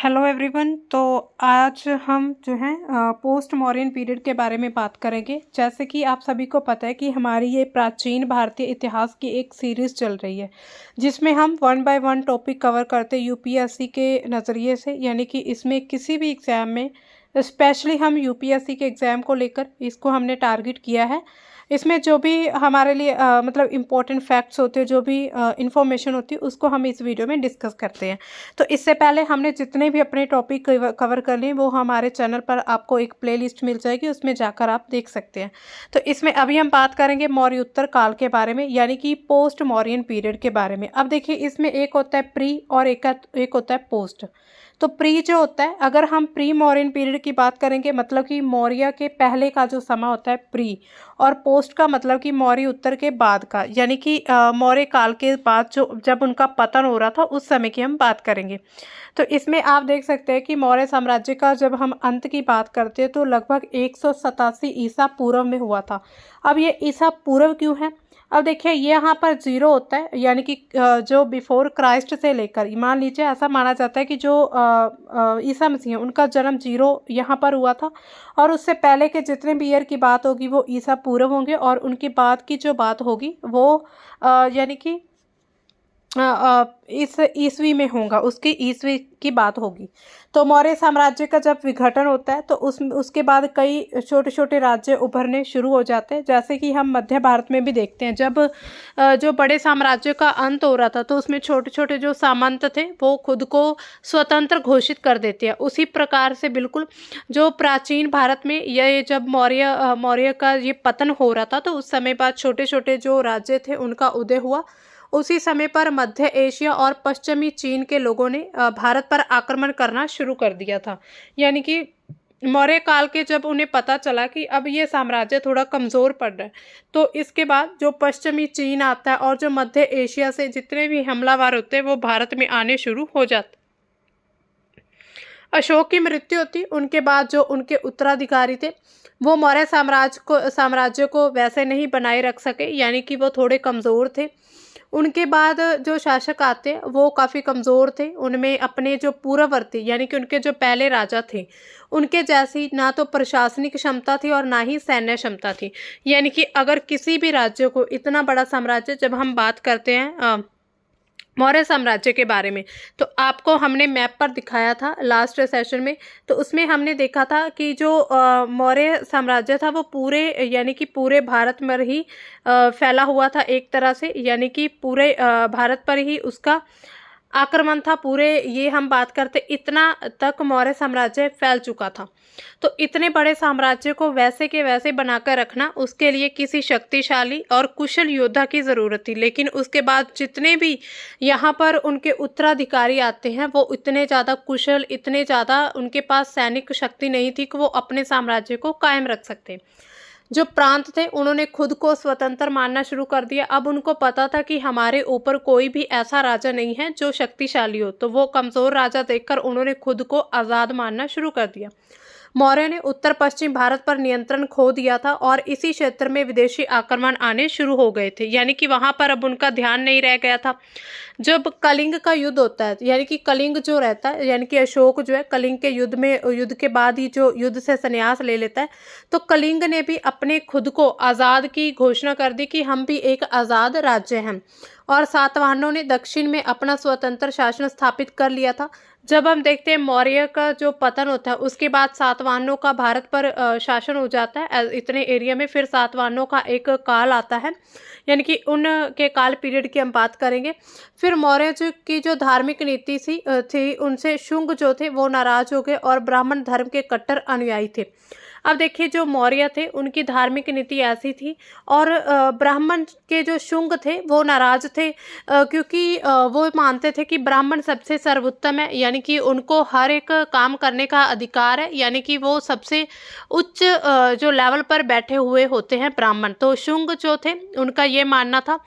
Hello everyone. तो आज हम जो है पोस्ट मॉडर्न पीरियड के बारे में बात करेंगे। जैसे कि आप सभी को पता है कि हमारी ये प्राचीन भारतीय इतिहास की एक सीरीज़ चल रही है, जिसमें हम one by one topic cover करते हैं यूपीएससी के नज़रिए से। यानी कि इसमें किसी भी एग्ज़ाम में, स्पेशली हम यूपीएससी के एग्ज़ाम को लेकर इसको हमने टारगेट किया है। इसमें जो भी हमारे लिए मतलब इम्पोर्टेंट फैक्ट्स होते हैं, जो भी इंफॉर्मेशन होती है, उसको हम इस वीडियो में डिस्कस करते हैं। तो इससे पहले हमने जितने भी अपने टॉपिक कवर कर लिए वो हमारे चैनल पर आपको एक प्लेलिस्ट मिल जाएगी, उसमें जाकर आप देख सकते हैं। तो इसमें अभी हम बात करेंगे मौर्य उत्तर काल के बारे में, यानी कि पोस्ट मौर्यन पीरियड के बारे में। अब देखिए, इसमें एक होता है प्री और एक होता है पोस्ट। तो प्री जो होता है, अगर हम प्री मौर्यन पीरियड की बात करेंगे, मतलब कि मौर्य के पहले का जो समय होता है प्री, और पोस्ट का मतलब कि मौर्य उत्तर के बाद का, यानी कि मौर्य काल के बाद जो जब उनका पतन हो रहा था उस समय की हम बात करेंगे। तो इसमें आप देख सकते हैं कि मौर्य साम्राज्य का जब हम अंत की बात करते हैं तो लगभग 187 ईसा पूर्व में हुआ था। अब ये ईसा पूर्व क्यों है? अब देखिए, ये यहाँ पर जीरो होता है, यानी कि जो बिफोर क्राइस्ट से लेकर, मान लीजिए ऐसा माना जाता है कि जो ईसा मसीह हैं उनका जन्म जीरो यहाँ पर हुआ था, और उससे पहले के जितने भी ईयर की बात होगी वो ईसा पूर्व होंगे, और उनके बाद की जो बात होगी वो यानी कि इस ईस्वी में होगा, उसकी ईस्वी की बात होगी। तो मौर्य साम्राज्य का जब विघटन होता है तो उसके बाद कई छोटे छोटे राज्य उभरने शुरू हो जाते हैं। जैसे कि हम मध्य भारत में भी देखते हैं, जब जो बड़े साम्राज्य का अंत हो रहा था तो उसमें छोटे छोटे जो सामंत थे वो खुद को स्वतंत्र घोषित कर देते हैं। उसी प्रकार से बिल्कुल जो प्राचीन भारत में ये जब मौर्य का ये पतन हो रहा था तो उस समय बाद छोटे छोटे जो राज्य थे उनका उदय हुआ। उसी समय पर मध्य एशिया और पश्चिमी चीन के लोगों ने भारत पर आक्रमण करना शुरू कर दिया था। यानी कि मौर्य काल के जब उन्हें पता चला कि अब ये साम्राज्य थोड़ा कमज़ोर पड़ रहा है, तो इसके बाद जो पश्चिमी चीन आता है और जो मध्य एशिया से जितने भी हमलावर होते हैं वो भारत में आने शुरू हो जाते। अशोक की मृत्यु होती, उनके बाद जो उनके उत्तराधिकारी थे वो मौर्य साम्राज्य को वैसे नहीं बनाए रख सके, यानी कि वो थोड़े कमज़ोर थे। उनके बाद जो शासक आते वो काफ़ी कमज़ोर थे, उनमें अपने जो पूर्ववर्ती यानी कि उनके जो पहले राजा थे उनके जैसी ना तो प्रशासनिक क्षमता थी और ना ही सैन्य क्षमता थी। यानी कि अगर किसी भी राज्य को, इतना बड़ा साम्राज्य, जब हम बात करते हैं मौर्य साम्राज्य के बारे में, तो आपको हमने मैप पर दिखाया था लास्ट सेशन में। तो उसमें हमने देखा था कि जो मौर्य साम्राज्य था वो पूरे, यानी कि पूरे भारत में ही फैला हुआ था एक तरह से, यानी कि पूरे भारत पर ही उसका आक्रमण था। पूरे, ये हम बात करते, इतना तक मौर्य साम्राज्य फैल चुका था। तो इतने बड़े साम्राज्य को वैसे के वैसे बनाकर रखना, उसके लिए किसी शक्तिशाली और कुशल योद्धा की ज़रूरत थी। लेकिन उसके बाद जितने भी यहाँ पर उनके उत्तराधिकारी आते हैं वो इतने ज़्यादा कुशल, इतने ज़्यादा उनके पास सैनिक शक्ति नहीं थी कि वो अपने साम्राज्य को कायम रख सकते। जो प्रांत थे उन्होंने खुद को स्वतंत्र मानना शुरू कर दिया। अब उनको पता था कि हमारे ऊपर कोई भी ऐसा राजा नहीं है जो शक्तिशाली हो, तो वो कमज़ोर राजा देखकर उन्होंने खुद को आज़ाद मानना शुरू कर दिया। मौर्य ने उत्तर पश्चिम भारत पर नियंत्रण खो दिया था और इसी क्षेत्र में विदेशी आक्रमण आने शुरू हो गए थे, यानी कि वहां पर अब उनका ध्यान नहीं रह गया था। जब कलिंग का युद्ध होता है, यानी कि कलिंग जो रहता है, यानी कि अशोक जो है कलिंग के युद्ध के बाद ही जो युद्ध से संन्यास ले लेता है, तो कलिंग ने भी अपने खुद को आज़ाद की घोषणा कर दी कि हम भी एक आज़ाद राज्य हैं। और सातवाहनों ने दक्षिण में अपना स्वतंत्र शासन स्थापित कर लिया था। जब हम देखते हैं मौर्य का जो पतन होता है उसके बाद सातवाहनों का भारत पर शासन हो जाता है इतने एरिया में, फिर सातवाहनों का एक काल आता है, यानी कि उनके काल पीरियड की हम बात करेंगे। फिर मौर्य की जो धार्मिक नीति थी उनसे शुंग जो थे वो नाराज हो गए और ब्राह्मण धर्म के कट्टर अनुयायी थे। अब देखिए, जो मौर्य थे उनकी धार्मिक नीति ऐसी थी, और ब्राह्मण के जो शुंग थे वो नाराज थे, क्योंकि वो मानते थे कि ब्राह्मण सबसे सर्वोत्तम है, यानी कि उनको हर एक काम करने का अधिकार है, यानी कि वो सबसे उच्च जो लेवल पर बैठे हुए होते हैं ब्राह्मण। तो शुंग जो थे उनका ये मानना था।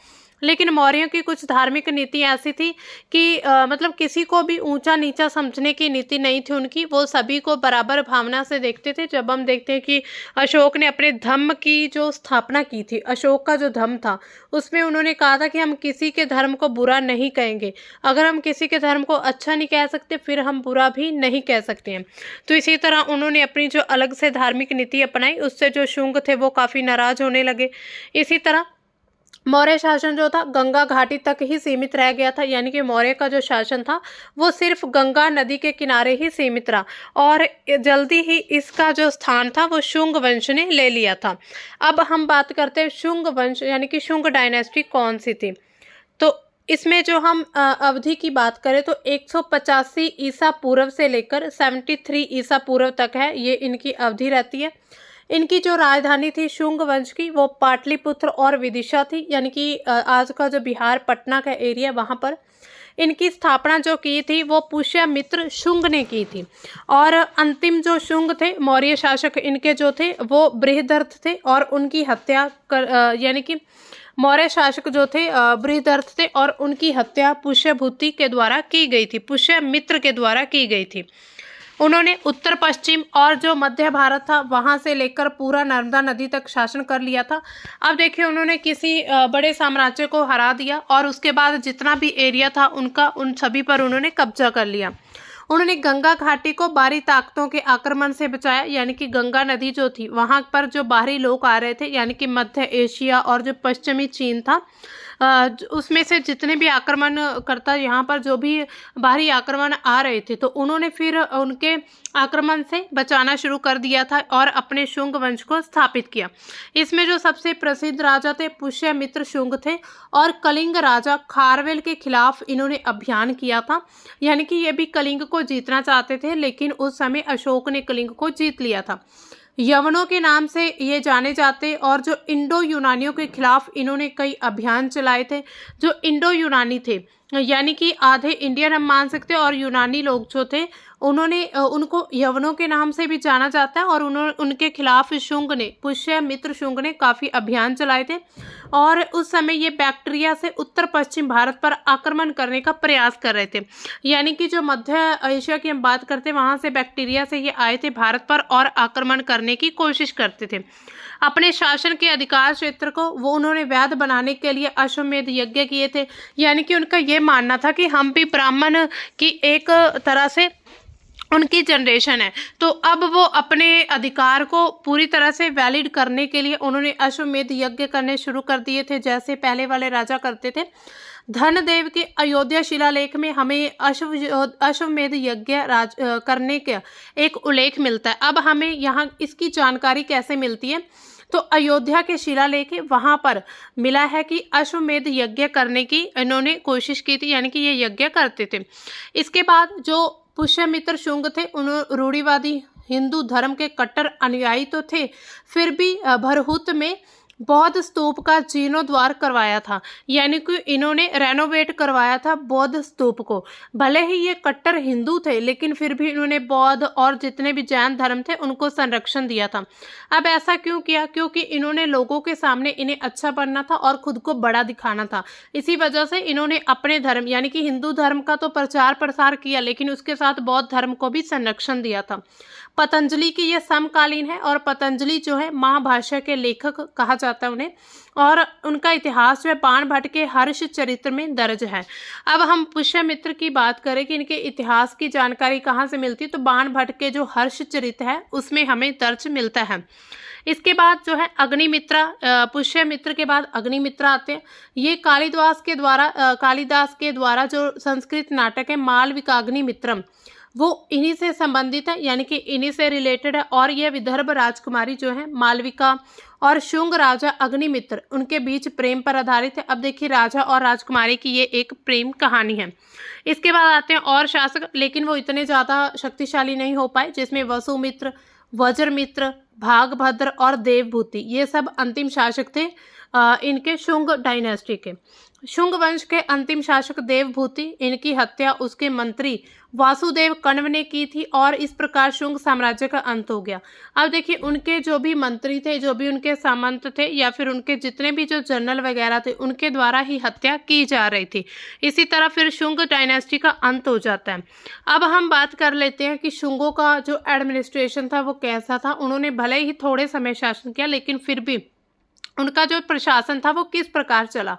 लेकिन मौर्यों की कुछ धार्मिक नीति ऐसी थी कि मतलब किसी को भी ऊंचा नीचा समझने की नीति नहीं थी उनकी। वो सभी को बराबर भावना से देखते थे। जब हम देखते हैं कि अशोक ने अपने धम्म की जो स्थापना की थी, अशोक का जो धम्म था उसमें उन्होंने कहा था कि हम किसी के धर्म को बुरा नहीं कहेंगे। अगर हम किसी के धर्म को अच्छा नहीं कह सकते फिर हम बुरा भी नहीं कह सकते हैं। तो इसी तरह उन्होंने अपनी जो अलग से धार्मिक नीति अपनाई, उससे जो शुंग थे वो काफ़ी नाराज होने लगे। इसी तरह मौर्य शासन जो था गंगा घाटी तक ही सीमित रह गया था, यानी कि मौर्य का जो शासन था वो सिर्फ गंगा नदी के किनारे ही सीमित रहा और जल्दी ही इसका जो स्थान था वो शुंग वंश ने ले लिया था। अब हम बात करते हैं शुंग वंश यानी कि शुंग डायनेस्टी कौन सी थी। तो इसमें जो हम अवधि की बात करें तो 185 ईसा पूर्व से लेकर 73 ईसा पूर्व तक है, ये इनकी अवधि रहती है। इनकी जो राजधानी थी शुंग वंश की वो पाटलिपुत्र और विदिशा थी, यानी कि आज का जो बिहार पटना का एरिया वहाँ पर। इनकी स्थापना जो की थी वो पुष्यमित्र शुंग ने की थी। और अंतिम जो शुंग थे मौर्य शासक इनके जो थे वो बृहदर्थ थे और उनकी हत्या यानी कि मौर्य शासक जो थे बृहदर्थ थे और उनकी हत्या पुष्यभूति के द्वारा की गई थी, पुष्यमित्र के द्वारा की गई थी। उन्होंने उत्तर पश्चिम और जो मध्य भारत था वहां से लेकर पूरा नर्मदा नदी तक शासन कर लिया था। अब देखिए उन्होंने किसी बड़े साम्राज्य को हरा दिया और उसके बाद जितना भी एरिया था उनका उन सभी पर उन्होंने कब्जा कर लिया। उन्होंने गंगा घाटी को बाहरी ताकतों के आक्रमण से बचाया, यानी कि गंगा नदी जो थी वहां पर जो बाहरी लोग आ रहे थे यानी कि मध्य एशिया और जो पश्चिमी चीन था उसमें से जितने भी आक्रमणकर्ता यहाँ पर जो भी बाहरी आक्रमण आ रहे थे तो उन्होंने फिर उनके आक्रमण से बचाना शुरू कर दिया था और अपने शुंग वंश को स्थापित किया। इसमें जो सबसे प्रसिद्ध राजा थे पुष्यमित्र शुंग थे और कलिंग राजा खारवेल के खिलाफ इन्होंने अभियान किया था, यानी कि ये भी कलिंग को जीतना चाहते थे लेकिन उस समय अशोक ने कलिंग को जीत लिया था। यवनों के नाम से ये जाने जाते और जो इंडो यूनानियों के खिलाफ इन्होंने कई अभियान चलाए थे। जो इंडो यूनानी थे यानी कि आधे इंडियन हम मान सकते हैं और यूनानी लोग जो थे उन्होंने उनको यवनों के नाम से भी जाना जाता है और उनके खिलाफ शुंग ने पुष्यमित्र शुंग ने काफ़ी अभियान चलाए थे और उस समय ये बैक्टीरिया से उत्तर पश्चिम भारत पर आक्रमण करने का प्रयास कर रहे थे, यानी कि जो मध्य एशिया की हम बात करते हैं वहाँ से बैक्टीरिया से ये आए थे भारत पर और आक्रमण करने की कोशिश करते थे। अपने शासन के अधिकार क्षेत्र को वो उन्होंने वैध बनाने के लिए अश्वमेध यज्ञ किए थे, यानी कि उनका ये मानना था कि हम भी ब्राह्मण की एक तरह से उनकी जनरेशन है। तो अब वो अपने अधिकार को पूरी तरह से वैलिड करने के लिए उन्होंने अश्वमेध यज्ञ करने शुरू कर दिए थे, जैसे पहले वाले राजा करते थे। धनदेव के अयोध्या शिलालेख में हमें अश्वमेध यज्ञ करने का एक उल्लेख मिलता है। अब हमें यहाँ इसकी जानकारी कैसे मिलती है तो अयोध्या के शिलालेख वहाँ पर मिला है कि अश्वमेध यज्ञ करने की इन्होंने कोशिश की थी, यानी कि ये यज्ञ करते थे। इसके बाद जो पुष्यमित्र शुंग थे उन्होंने रूढ़िवादी हिंदू धर्म के कट्टर अनुयायी तो थे, फिर भी भरहुत में बौद्ध स्तूप का जीर्णोद्धार करवाया था, यानी कि इन्होंने रेनोवेट करवाया था बौद्ध स्तूप को। भले ही ये कट्टर हिंदू थे लेकिन फिर भी इन्होंने बौद्ध और जितने भी जैन धर्म थे उनको संरक्षण दिया था। अब ऐसा क्यों किया? क्योंकि इन्होंने लोगों के सामने इन्हें अच्छा बनना था और खुद को बड़ा दिखाना था। इसी वजह से इन्होंने अपने धर्म यानी कि हिंदू धर्म का तो प्रचार प्रसार किया लेकिन उसके साथ बौद्ध धर्म को भी संरक्षण दिया था। पतंजलि की ये समकालीन है और पतंजलि जो है महाभाष्य के लेखक कहा जाता है उन्हें, और उनका इतिहास जो है बाण भट्ट के हर्ष चरित्र में दर्ज है। अब हम पुष्यमित्र की बात करें कि इनके इतिहास की जानकारी कहाँ से मिलती है तो बाण भट्ट के जो हर्ष चरित्र है उसमें हमें दर्ज मिलता है। इसके बाद जो है अग्निमित्रा, पुष्यमित्र के बाद अग्निमित्रा आते हैं। ये कालिदास के द्वारा जो संस्कृत नाटक है मालविकाग्निमित्रम वो इन्हीं से संबंधित है, यानी कि इन्हीं से रिलेटेड है। और यह विदर्भ राजकुमारी जो है मालविका और शुंग राजा अग्निमित्र उनके बीच प्रेम पर आधारित है। अब देखिए राजा और राजकुमारी की ये एक प्रेम कहानी है। इसके बाद आते हैं और शासक, लेकिन वो इतने ज़्यादा शक्तिशाली नहीं हो पाए, जिसमें वसुमित्र, वज्रमित्र, भागभद्र और देवभूति ये सब अंतिम शासक थे इनके शुंग डायनेस्टी के। शुंग वंश के अंतिम शासक देवभूति, इनकी हत्या उसके मंत्री वासुदेव कण्व ने की थी और इस प्रकार शुंग साम्राज्य का अंत हो गया। अब देखिए, उनके जो भी मंत्री थे, जो भी उनके सामंत थे या फिर उनके जितने भी जो जनरल वगैरह थे, उनके द्वारा ही हत्या की जा रही थी। इसी तरह फिर शुंग डायनेस्टी का अंत हो जाता है। अब हम बात कर लेते हैं कि शुंगों का जो एडमिनिस्ट्रेशन था वो कैसा था। उन्होंने भले ही थोड़े समय शासन किया, लेकिन फिर भी उनका जो प्रशासन था वो किस प्रकार चला।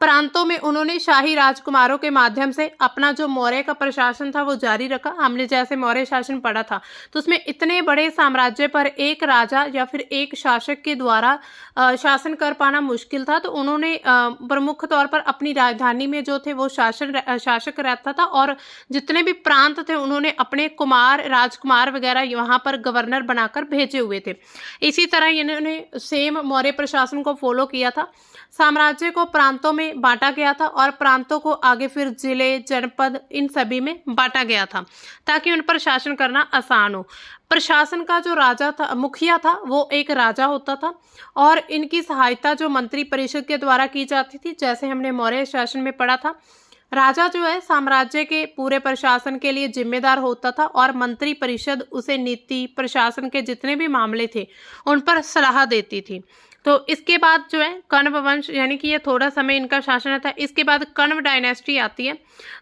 प्रांतों में उन्होंने शाही राजकुमारों के माध्यम से अपना जो मौर्य का प्रशासन था वो जारी रखा। हमने जैसे मौर्य शासन पढ़ा था, तो उसमें इतने बड़े साम्राज्य पर एक राजा या फिर एक शासक के द्वारा शासन कर पाना मुश्किल था। तो उन्होंने प्रमुख तौर पर अपनी राजधानी में जो थे वो शासक रहता था, और जितने भी प्रांत थे उन्होंने अपने कुमार, राजकुमार वगैरह वहां पर गवर्नर बनाकर भेजे हुए थे। इसी तरह इन्होंने सेम मौर्य प्रशासन को फॉलो किया था। साम्राज्य को प्रांतों में बांटा गया था और प्रांतों को आगे फिर जिले, जनपद, इन सभी में बांटा गया था ताकि उन पर शासन करना आसान हो। प्रशासन का जो राजा था, मुखिया था, वो एक राजा होता था और इनकी सहायता जो मंत्री परिषद के द्वारा की जाती थी, जैसे हमने मौर्य शासन में पढ़ा था। राजा जो है साम्राज्य के पूरे प्रशासन के लिए जिम्मेदार होता था और मंत्री परिषद उसे नीति, प्रशासन के जितने भी मामले थे उन पर सलाह देती थी। तो इसके बाद जो है कण्व वंश, यानी कि ये थोड़ा समय इनका शासन रहता है। इसके बाद कण्व डायनेस्टी आती है।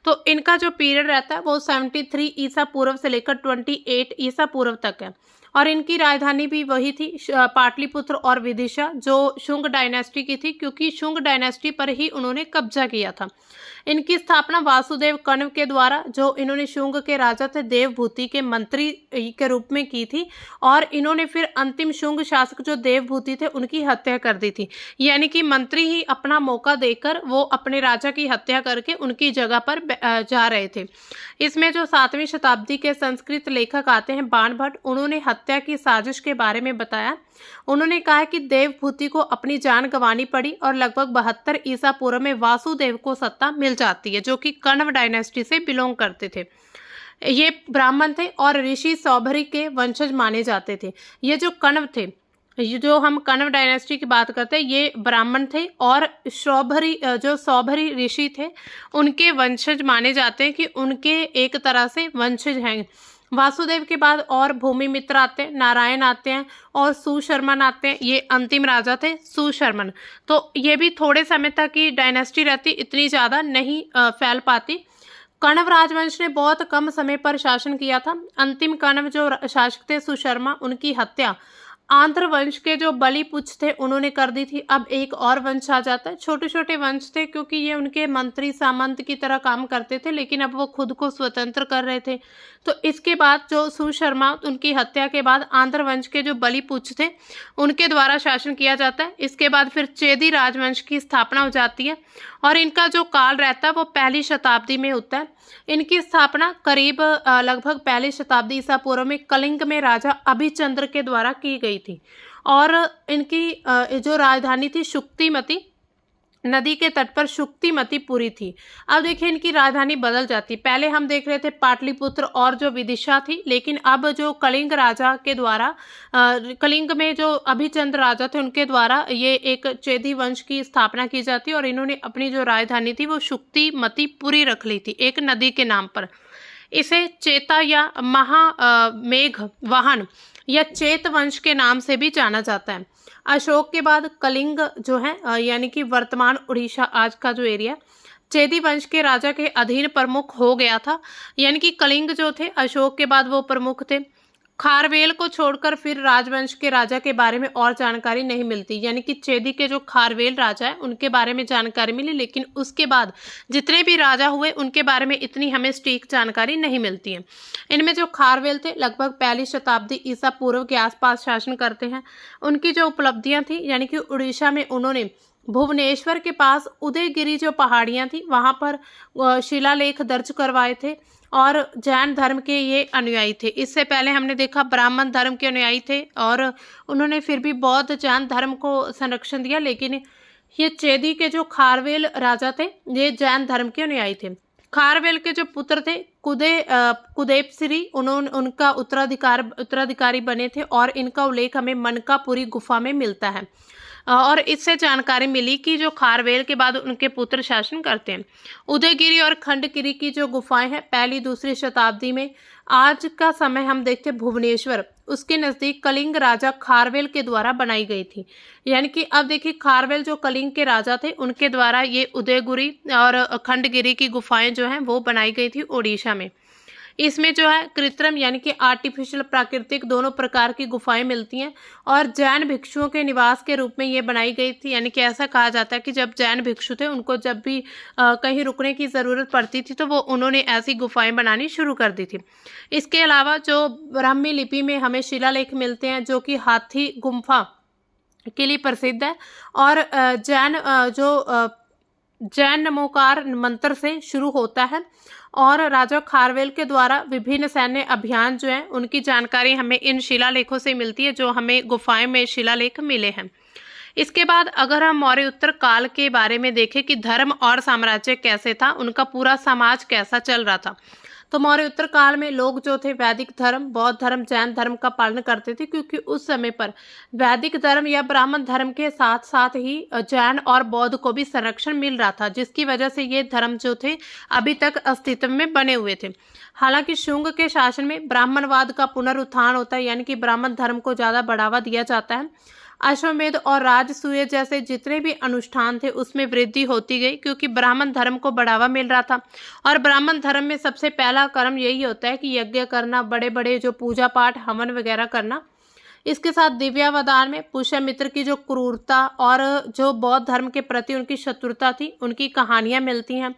तो इनका जो पीरियड रहता है वो 73 ईसा पूर्व से लेकर 28 ईसा पूर्व तक है और इनकी राजधानी भी वही थी, पाटलिपुत्र और विदिशा, जो शुंग डायनेस्टी की थी, क्योंकि शुंग डायनेस्टी पर ही उन्होंने कब्जा किया था। इनकी स्थापना वासुदेव कण्व के द्वारा, जो इन्होंने शुंग के राजा थे, देवभूति के मंत्री के रूप में की थी और इन्होंने फिर अंतिम शुंग शासक जो देवभूति थे उनकी हत्या कर दी थी। यानी कि मंत्री ही अपना मौका देकर वो अपने राजा की हत्या करके उनकी जगह पर जा रहे थे। इसमें जो 7वीं शताब्दी के संस्कृत लेखक आते हैं बाणभट्ट, उन्होंने हत्या की साजिश के बारे में बताया। उन्होंने कहा कि देवभूति को अपनी जान गंवानी पड़ी और लगभग 72 ईसा पूर्व में वासुदेव को सत्ता मिल जाती है, जो कि कण्व डायनेस्टी से बिलोंग करते थे। ये ब्राह्मण थे और ऋषि सौभरी के वंशज माने जाते थे। ये जो कण्व थे, ये जो हम कण्व डायनेस्टी की बात करते हैं, ये ब्राह्मण थे और सौभरी ऋषि थे, उनके वंशज माने जाते हैं कि उनके एक तरह से वंशज हैं। वासुदेव के बाद और भूमि मित्र आते हैं, नारायण आते हैं और सुशर्मन आते हैं। ये अंतिम राजा थे सुशर्मन। तो ये भी थोड़े समय तक ही डायनेस्टी रहती, इतनी ज़्यादा नहीं फैल पाती। कण्व राजवंश ने बहुत कम समय पर शासन किया था। अंतिम कण्व जो शासक थे सुशर्मा, उनकी हत्या आंध्र वंश के जो बलिपुच्छ थे उन्होंने कर दी थी। अब एक और वंश आ जाता है। छोटे छोटे वंश थे क्योंकि ये उनके मंत्री सामंत की तरह काम करते थे, लेकिन अब वो खुद को स्वतंत्र कर रहे थे। तो इसके बाद जो सुशर्मा, उनकी हत्या के बाद आंध्र वंश के जो बलिपुच्छ थे उनके द्वारा शासन किया जाता है। इसके बाद फिर चेदी राजवंश की स्थापना हो जाती है और इनका जो काल रहता है वो 1ली शताब्दी में होता है। इनकी स्थापना करीब लगभग 1ली शताब्दी ईसा पूर्व में कलिंग में राजा अभिचंद्र के द्वारा की गई थी और इनकी जो राजधानी थी शुक्तिमती, नदी के तट पर शुक्तिमतीपुरी थी। अब देखिए इनकी राजधानी बदल जाती। पहले हम देख रहे थे पाटलिपुत्र और जो विदिशा थी, लेकिन अब जो कलिंग राजा के द्वारा, कलिंग में जो अभिचंद्र राजा थे उनके द्वारा ये एक चेदी वंश की स्थापना की जाती और इन्होंने अपनी जो राजधानी थी वो शुक्तिमतीपुरी रख ली थी, एक नदी के नाम पर। इसे चेता या महामेघ वाहन या चेत वंश के नाम से भी जाना जाता है। अशोक के बाद कलिंग जो है, यानी कि वर्तमान उड़ीसा आज का जो एरिया, चेदी वंश के राजा के अधीन प्रमुख हो गया था। यानी कि कलिंग जो थे अशोक के बाद वो प्रमुख थे। खारवेल को छोड़कर फिर राजवंश के राजा के बारे में और जानकारी नहीं मिलती। यानी कि चेदी के जो खारवेल राजा है उनके बारे में जानकारी मिली, लेकिन उसके बाद जितने भी राजा हुए उनके बारे में इतनी हमें सटीक जानकारी नहीं मिलती है। इनमें जो खारवेल थे लगभग 1ली शताब्दी ईसा पूर्व के आसपास शासन करते हैं। उनकी जो उपलब्धियां थी, यानी कि उड़ीसा में उन्होंने भुवनेश्वर के पास उदयगिरी जो पहाड़ियां थी वहां पर शिलालेख दर्ज करवाए थे और जैन धर्म के ये अनुयायी थे। इससे पहले हमने देखा ब्राह्मण धर्म के अनुयायी थे और उन्होंने फिर भी बौद्ध जैन धर्म को संरक्षण दिया, लेकिन ये चेदी के जो खारवेल राजा थे ये जैन धर्म के अनुयायी थे। खारवेल के जो पुत्र थे कुदेपसिरी, उन्होंने उनका उत्तराधिकारी बने थे और इनका उल्लेख हमें मनकापुरी गुफा में मिलता है। और इससे जानकारी मिली कि जो खारवेल के बाद उनके पुत्र शासन करते हैं। उदयगिरी और खंडगिरी की जो गुफाएं हैं पहली दूसरी शताब्दी में, आज का समय हम देखते हैं भुवनेश्वर, उसके नज़दीक कलिंग राजा खारवेल के द्वारा बनाई गई थी। यानी कि अब देखिए खारवेल जो कलिंग के राजा थे उनके द्वारा ये उदयगिरी और खंडगिरी की गुफाएं जो हैं वो बनाई गई थी ओडिशा में। इसमें जो है कृत्रिम यानी कि आर्टिफिशियल प्राकृतिक दोनों प्रकार की गुफाएं मिलती हैं और जैन भिक्षुओं के निवास के रूप में ये बनाई गई थी। यानी कि ऐसा कहा जाता है कि जब जैन भिक्षु थे उनको जब भी कहीं रुकने की ज़रूरत पड़ती थी तो वो उन्होंने ऐसी गुफाएं बनानी शुरू कर दी थी। इसके अलावा जो ब्राह्मी लिपि में हमें शिलालेख मिलते हैं जो कि हाथी गुम्फा के लिए प्रसिद्ध है और जैन नमोकार मंत्र से शुरू होता है और राजा खारवेल के द्वारा विभिन्न सैन्य अभियान जो हैं उनकी जानकारी हमें इन शिलालेखों से मिलती है जो हमें गुफाएं में शिलालेख मिले हैं। इसके बाद अगर हम मौर्य उत्तर काल के बारे में देखें कि धर्म और साम्राज्य कैसे था, उनका पूरा समाज कैसा चल रहा था, तो मौर्य उत्तर काल में लोग जो थे वैदिक धर्म, बौद्ध धर्म, जैन धर्म का पालन करते थे क्योंकि उस समय पर वैदिक धर्म या ब्राह्मण धर्म के साथ साथ ही जैन और बौद्ध को भी संरक्षण मिल रहा था, जिसकी वजह से ये धर्म जो थे अभी तक अस्तित्व में बने हुए थे। हालांकि शुंग के शासन में ब्राह्मणवाद का पुनरुत्थान होता है, यानी कि ब्राह्मण धर्म को ज़्यादा बढ़ावा दिया जाता है। अश्वमेध और राजसूय जैसे जितने भी अनुष्ठान थे उसमें वृद्धि होती गई क्योंकि ब्राह्मण धर्म को बढ़ावा मिल रहा था। और ब्राह्मण धर्म में सबसे पहला कर्म यही होता है कि यज्ञ करना, बड़े बड़े जो पूजा पाठ हवन वगैरह करना। इसके साथ दिव्यावदान में पुष्यमित्र की जो क्रूरता और जो बौद्ध धर्म के प्रति उनकी शत्रुता थी उनकी कहानियां मिलती हैं।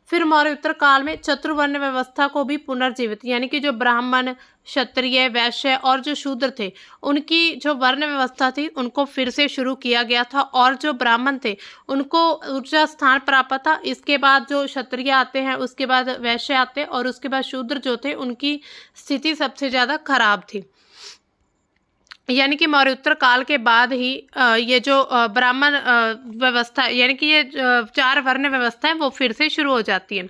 फिर मौर्य उत्तर काल में चतुर्वर्ण व्यवस्था को भी पुनर्जीवित, यानी कि जो ब्राह्मण, क्षत्रिय, वैश्य और जो शूद्र थे उनकी जो वर्ण व्यवस्था थी उनको फिर से शुरू किया गया था और जो ब्राह्मण थे उनको ऊंचा स्थान प्राप्त था। इसके बाद जो क्षत्रिय आते हैं, उसके बाद वैश्य आते हैं और उसके बाद शूद्र जो थे उनकी स्थिति सबसे ज़्यादा खराब थी। यानी कि मौर्य उत्तर काल के बाद ही ये जो ब्राह्मण व्यवस्था यानी कि ये चार वर्ण व्यवस्था है वो फिर से शुरू हो जाती है।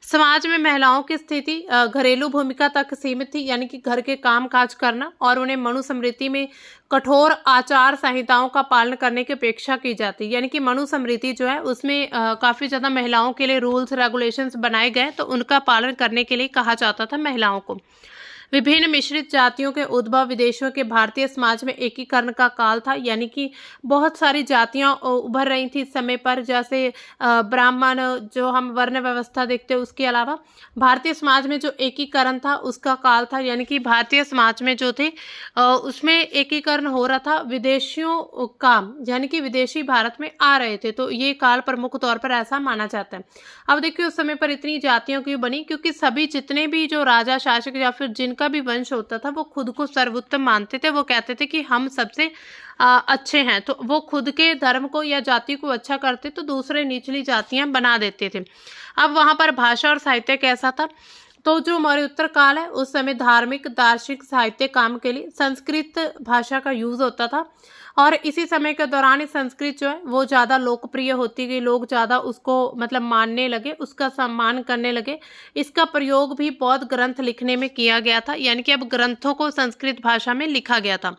समाज में महिलाओं की स्थिति घरेलू भूमिका तक सीमित थी, यानी कि घर के काम काज करना और उन्हें मनुस्मृति में कठोर आचार संहिताओं का पालन करने की अपेक्षा की जाती। यानी कि मनुस्मृति जो है उसमें काफ़ी ज़्यादा महिलाओं के लिए रूल्स रेगुलेशंस बनाए गए तो उनका पालन करने के लिए कहा जाता था महिलाओं को। विभिन्न मिश्रित जातियों के उद्भव विदेशों के भारतीय समाज में एकीकरण का काल था, यानी कि बहुत सारी जातियां उभर रही थी इस समय पर, जैसे ब्राह्मण जो हम वर्ण व्यवस्था देखते हैं, उसके अलावा भारतीय समाज में जो एकीकरण था उसका काल था। यानी कि भारतीय समाज में जो थे उसमें एकीकरण हो रहा था विदेशियों का, यानी कि विदेशी भारत में आ रहे थे, तो ये काल प्रमुख तौर पर ऐसा माना जाता है। अब देखिए उस समय पर इतनी जातियां क्यों बनी, क्योंकि सभी जितने भी जो राजा शासक या फिर जिनका भी वंश होता था वो खुद को सर्वोत्तम मानते थे। वो कहते थे कि हम सबसे अच्छे हैं, तो वो खुद के धर्म को या जाति को अच्छा करते तो दूसरे निचली जातियां बना देते थे। अब वहां पर भाषा और साहित्य कैसा था, तो जो मौर्य उत्तर काल है उस समय धार्मिक, दार्शनिक, साहित्य काम के लिए संस्कृत भाषा का यूज होता था और इसी समय के दौरान संस्कृत जो है वो ज़्यादा लोकप्रिय होती गई। लोग ज़्यादा उसको मतलब मानने लगे, उसका सम्मान करने लगे। इसका प्रयोग भी बौद्ध ग्रंथ लिखने में किया गया था, यानी कि अब ग्रंथों को संस्कृत भाषा में लिखा गया था।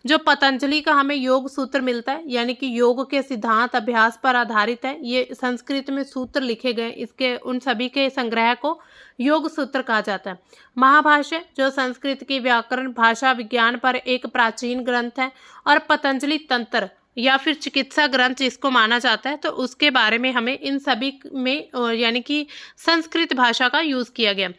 जो पतंजलि का हमें योग सूत्र मिलता है, यानी कि योग के सिद्धांत अभ्यास पर आधारित है, ये संस्कृत में सूत्र लिखे गए, इसके उन सभी के संग्रह को योग सूत्र कहा जाता है। महाभाष्य जो संस्कृत की व्याकरण भाषा विज्ञान पर एक प्राचीन ग्रंथ है और पतंजलि तंत्र या फिर चिकित्सा ग्रंथ जिसको माना जाता है, तो उसके बारे में हमें इन सभी में यानी कि संस्कृत भाषा का यूज किया गया।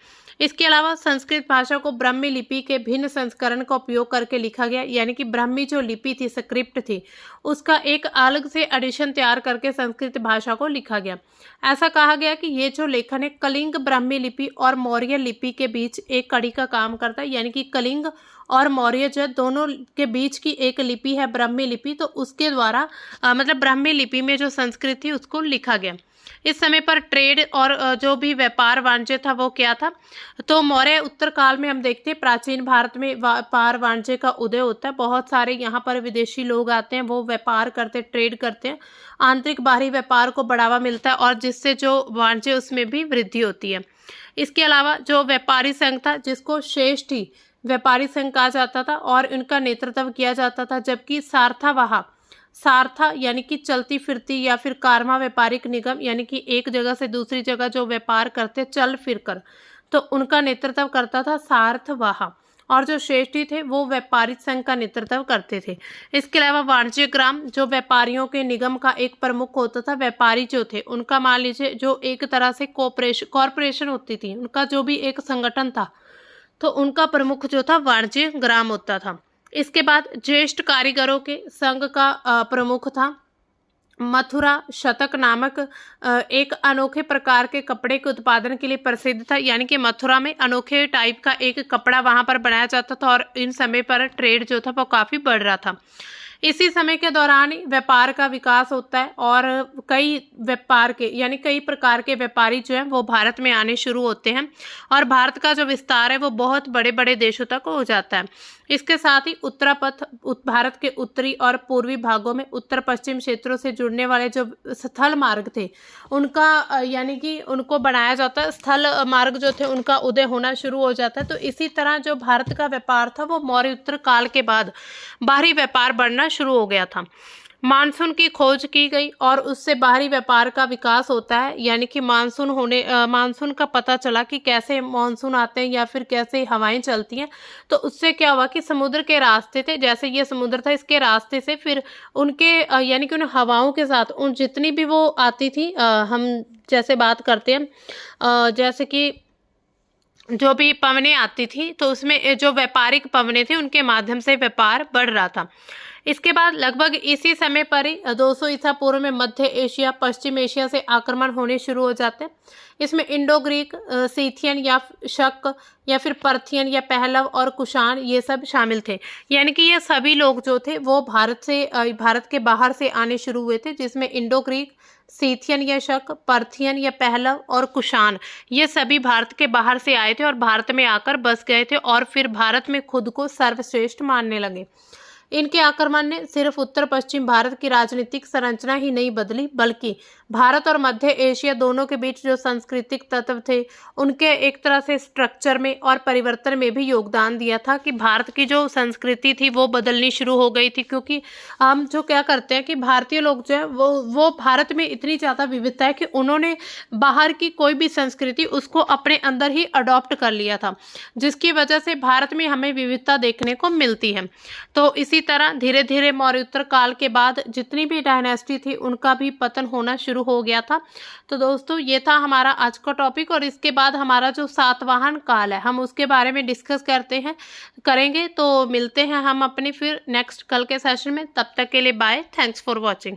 इसके अलावा संस्कृत भाषा को ब्राह्मी लिपि के भिन्न संस्करण का उपयोग करके लिखा गया, यानी कि ब्राह्मी जो लिपि थी, स्क्रिप्ट थी, उसका एक अलग से एडिशन तैयार करके संस्कृत भाषा को लिखा गया। ऐसा कहा गया कि ये जो लेखन है कलिंग ब्राह्मी लिपि और मौर्य लिपि के बीच एक कड़ी का काम करता है, यानी कि कलिंग और मौर्य जो दोनों के बीच की एक लिपि है ब्राह्मी लिपि, तो उसके द्वारा मतलब ब्राह्मी लिपि में जो संस्कृत थी उसको लिखा गया। इस समय पर ट्रेड और जो भी व्यापार वाणिज्य था वो क्या था, तो मौर्य उत्तर काल में हम देखते हैं प्राचीन भारत में व्यापार वाणिज्य का उदय होता है। बहुत सारे यहाँ पर विदेशी लोग आते हैं, वो व्यापार करते, ट्रेड करते हैं, आंतरिक बाहरी व्यापार को बढ़ावा मिलता है और जिससे जो वाणिज्य उसमें भी वृद्धि होती है। इसके अलावा जो व्यापारी संघ था जिसको श्रेष्ठी व्यापारी संघ कहा जाता था और इनका नेतृत्व किया जाता था, जबकि सार्थावाह सारथा यानी कि चलती फिरती या फिर कारवां व्यापारिक निगम यानी कि एक जगह से दूसरी जगह जो व्यापार करते चल फिर कर, तो उनका नेतृत्व करता था सारथवाह। और जो श्रेष्ठी थे वो व्यापारी संघ का नेतृत्व करते थे। इसके अलावा वाणिज्य ग्राम जो व्यापारियों के निगम का एक प्रमुख होता था। व्यापारी जो थे उनका मान लीजिए जो एक तरह से कॉरपोरेशन होती थी, उनका जो भी एक संगठन था, तो उनका प्रमुख जो था वाणिज्य ग्राम होता था। इसके बाद ज्येष्ठ कारीगरों के संघ का प्रमुख था मथुरा शतक नामक एक अनोखे प्रकार के कपड़े के उत्पादन के लिए प्रसिद्ध था। यानी कि मथुरा में अनोखे टाइप का एक कपड़ा वहां पर बनाया जाता था और इन समय पर ट्रेड जो था वो काफी बढ़ रहा था। इसी समय के दौरान ही व्यापार का विकास होता है और कई व्यापार के यानी कई प्रकार के व्यापारी जो हैं वो भारत में आने शुरू होते हैं और भारत का जो विस्तार है वो बहुत बड़े बड़े देशों तक हो जाता है। इसके साथ ही उत्तरापथ भारत के उत्तरी और पूर्वी भागों में उत्तर पश्चिम क्षेत्रों से जुड़ने वाले जो स्थल मार्ग थे उनका यानी कि उनको बनाया जाता है। स्थल मार्ग जो थे उनका उदय होना शुरू हो जाता है। तो इसी तरह जो भारत का व्यापार था वो मौर्य उत्तर काल के बाद बाहरी व्यापार बढ़ना शुरू हो गया था। मानसून की खोज की गई और उससे बाहरी व्यापार का विकास होता है। यानी कि मानसून का पता चला कि कैसे मानसून आते हैं या फिर कैसे हवाएं चलती हैं। तो उससे क्या हुआ कि समुद्र के रास्ते थे, जैसे ये समुद्र था इसके रास्ते से फिर उनके यानी कि उन हवाओं के साथ उन जितनी भी वो आती थी, हम जैसे बात करते हैं जैसे कि जो भी पवनें आती थी तो उसमें जो व्यापारिक पवनें थी उनके माध्यम से व्यापार बढ़ रहा था। इसके बाद लगभग इसी समय पर ही 200 ईसा पूर्व में मध्य एशिया पश्चिम एशिया से आक्रमण होने शुरू हो जाते हैं। इसमें इंडो ग्रीक, सीथियन या शक या फिर पर्थियन या पहलव और कुषाण ये सब शामिल थे। यानी कि ये सभी लोग जो थे वो भारत के बाहर से आने शुरू हुए थे, जिसमें इंडो ग्रीक, सीथियन या शक, पर्थियन या पहलव और कुषाण ये सभी भारत के बाहर से आए थे और भारत में आकर बस गए थे और फिर भारत में खुद को सर्वश्रेष्ठ मानने लगे। इनके आक्रमण ने सिर्फ उत्तर पश्चिम भारत की राजनीतिक संरचना ही नहीं बदली, बल्कि भारत और मध्य एशिया दोनों के बीच जो सांस्कृतिक तत्व थे उनके एक तरह से स्ट्रक्चर में और परिवर्तन में भी योगदान दिया था कि भारत की जो संस्कृति थी वो बदलनी शुरू हो गई थी। क्योंकि हम जो क्या करते हैं कि भारतीय लोग जो है वो भारत में इतनी ज़्यादा विविधता है कि उन्होंने बाहर की कोई भी संस्कृति उसको अपने अंदर ही अडॉप्ट कर लिया था, जिसकी वजह से भारत में हमें विविधता देखने को मिलती है। तो इसी तरह धीरे धीरे मौर्योत्तर काल के बाद जितनी भी डायनेस्टी थी उनका भी पतन होना शुरू हो गया था। तो दोस्तों ये था हमारा आज का टॉपिक और इसके बाद हमारा जो सातवाहन काल है हम उसके बारे में डिस्कस करेंगे। तो मिलते हैं हम अपनी फिर नेक्स्ट कल के सेशन में। तब तक के लिए बाय। Thanks for watching.